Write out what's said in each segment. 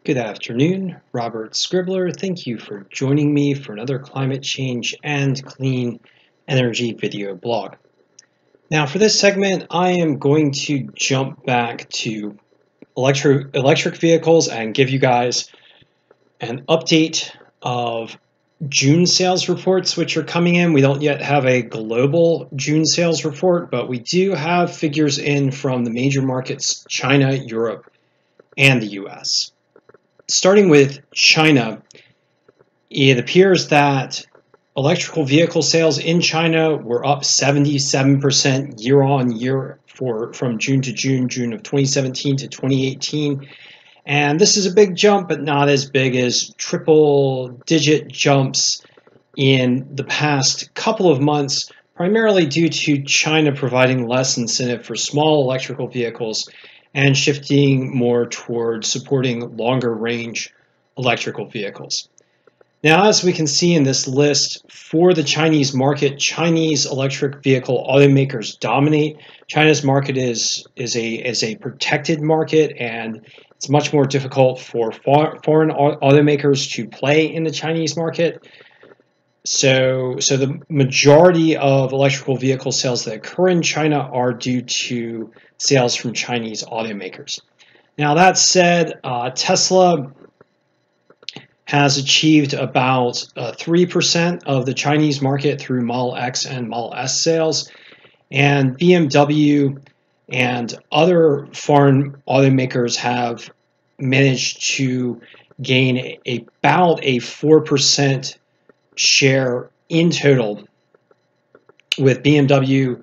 Good afternoon, Robert Scribbler. Thank you for joining me for another climate change and clean energy video blog. Now for this segment, I am going to jump back to electric vehicles and give you guys an update of June sales reports which are coming in. We don't yet have a global June sales report, but we do have figures in from the major markets, China, Europe, and the US. Starting with China, it appears that electrical vehicle sales in China were up 77% year on year from June to June of 2017 to 2018. And this is a big jump, but not as big as triple-digit jumps in the past couple of months, primarily due to China providing less incentive for small electrical vehicles and shifting more towards supporting longer range electrical vehicles. Now, as we can see in this list, for the Chinese market, Chinese electric vehicle automakers dominate. China's market is a protected market, and it's much more difficult for foreign automakers to play in the Chinese market. So the majority of electrical vehicle sales that occur in China are due to sales from Chinese automakers. Now that said, Tesla has achieved about 3% of the Chinese market through Model X and Model S sales, and BMW and other foreign automakers have managed to gain about a 4% share in total, with BMW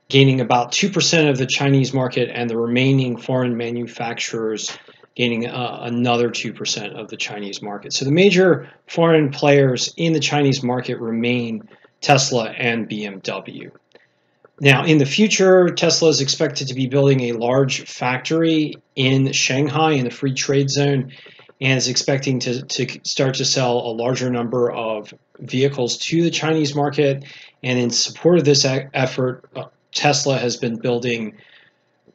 gaining about 2% of the Chinese market and the remaining foreign manufacturers gaining another 2% of the Chinese market. So the major foreign players in the Chinese market remain Tesla and BMW. Now, in the future, Tesla is expected to be building a large factory in Shanghai in the free trade zone, and is expecting to start to sell a larger number of vehicles to the Chinese market. And in support of this effort, Tesla has been building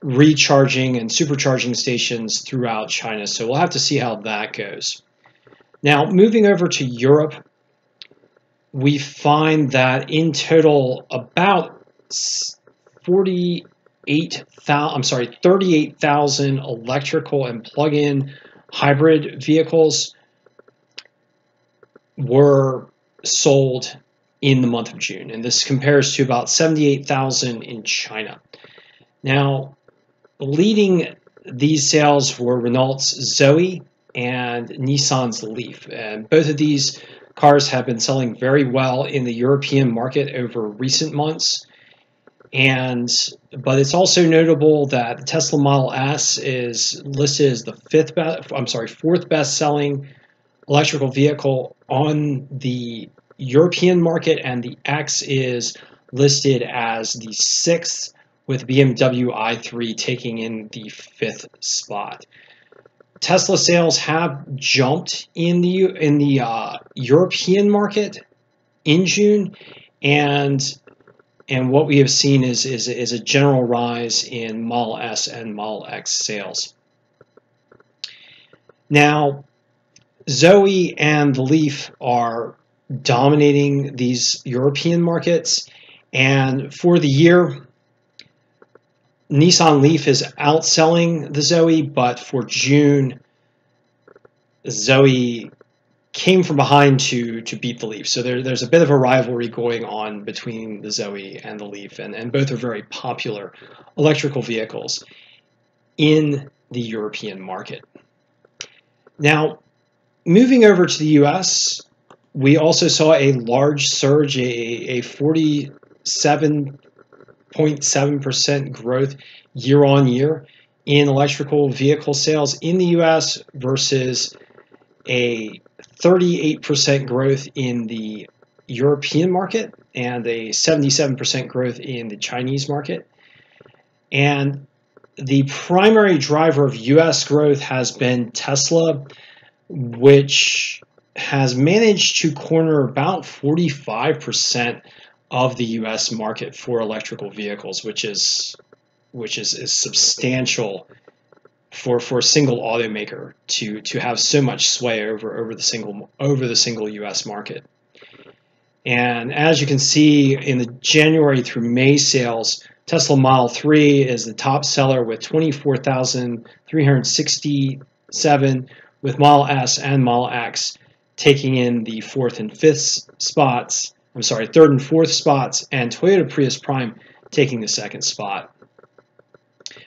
recharging and supercharging stations throughout China. So we'll have to see how that goes. Now, moving over to Europe, we find that in total about 38,000 electrical and plug-in hybrid vehicles were sold in the month of June, and this compares to about 78,000 in China. Now, leading these sales were Renault's Zoe and Nissan's Leaf, and both of these cars have been selling very well in the European market over recent months. But it's also notable that the Tesla Model S is listed as the fourth best-selling electrical vehicle on the European market, and the X is listed as the sixth, with BMW i3 taking in the fifth spot. Tesla sales have jumped in the European market in June, and what we have seen is a general rise in Model S and Model X sales. Now, Zoe and the Leaf are dominating these European markets, and for the year, Nissan Leaf is outselling the Zoe, but for June, Zoe came from behind to beat the Leaf. So there's a bit of a rivalry going on between the Zoe and the Leaf, and both are very popular electrical vehicles in the European market. Now, moving over to the US, we also saw a large surge, a 47.7% growth year on year in electrical vehicle sales in the US versus a 38% growth in the European market and a 77% growth in the Chinese market. And the primary driver of US growth has been Tesla, which has managed to corner about 45% of the US market for electrical vehicles, which is substantial for a single automaker to have so much sway over the single U.S. market. And as you can see in the January through May sales, Tesla Model 3 is the top seller with 24,367, with Model S and Model X taking in the third and fourth spots, and Toyota Prius Prime taking the second spot.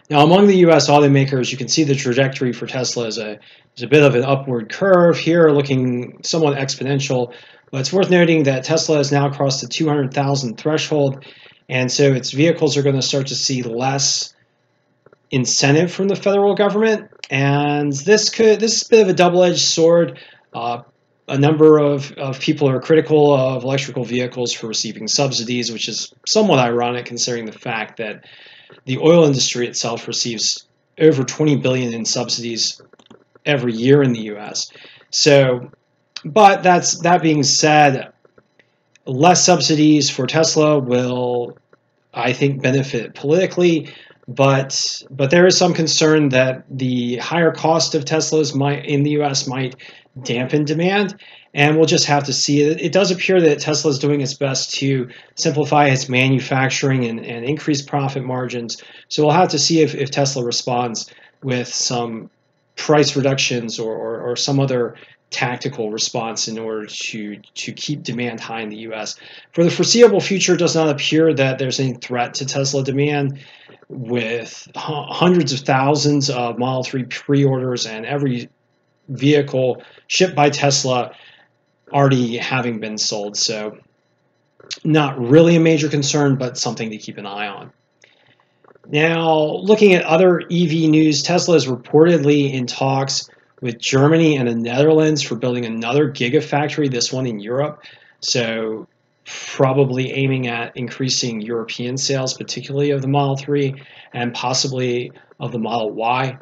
Now, among the U.S. automakers, you can see the trajectory for Tesla is a bit of an upward curve here, looking somewhat exponential. But it's worth noting that Tesla has now crossed the 200,000 threshold, and so its vehicles are going to start to see less incentive from the federal government. And this is a bit of a double-edged sword. A number of people are critical of electrical vehicles for receiving subsidies, which is somewhat ironic considering the fact that the oil industry itself receives over $20 billion in subsidies every year in the U.S. So, but that being said, less subsidies for Tesla will, I think, benefit politically. But there is some concern that the higher cost of Teslas in the U.S. might dampen demand, and we'll just have to see. It does appear that Tesla is doing its best to simplify its manufacturing and increase profit margins. So we'll have to see if Tesla responds with some price reductions or some other tactical response in order to keep demand high in the U.S. For the foreseeable future, it does not appear that there's any threat to Tesla demand, with hundreds of thousands of Model 3 pre-orders and every vehicle shipped by Tesla already having been sold. So not really a major concern, but something to keep an eye on. Now, looking at other EV news, Tesla is reportedly in talks with Germany and the Netherlands for building another Gigafactory, this one in Europe. So probably aiming at increasing European sales, particularly of the Model 3 and possibly of the Model Y.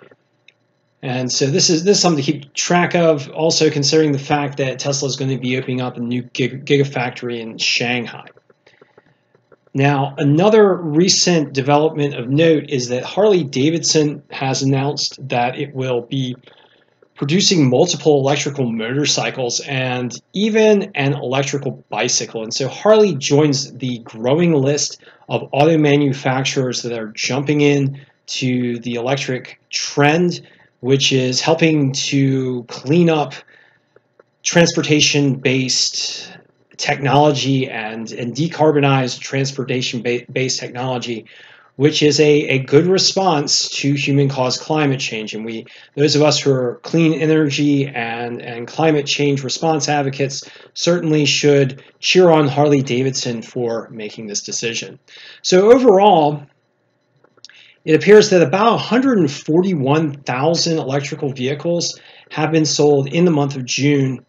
And so this is something to keep track of, also considering the fact that Tesla is going to be opening up a new Gigafactory in Shanghai. Now, another recent development of note is that Harley Davidson has announced that it will be producing multiple electrical motorcycles and even an electrical bicycle. And so Harley joins the growing list of auto manufacturers that are jumping in to the electric trend, which is helping to clean up transportation-based technology and decarbonize transportation-based technology, which is a good response to human-caused climate change. And those of us who are clean energy and climate change response advocates certainly should cheer on Harley Davidson for making this decision. So overall, it appears that about 141,000 electrical vehicles have been sold in the month of June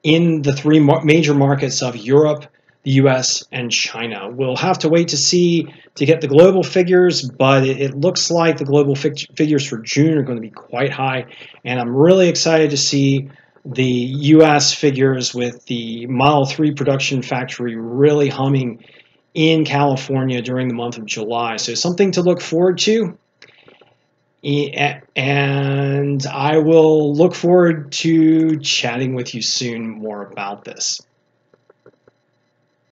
in the three major markets of Europe, the US, and China. We'll have to wait to see to get the global figures, but it looks like the global figures for June are going to be quite high, and I'm really excited to see the US figures with the Model 3 production factory really humming in California during the month of July. So something to look forward to. And I will look forward to chatting with you soon more about this.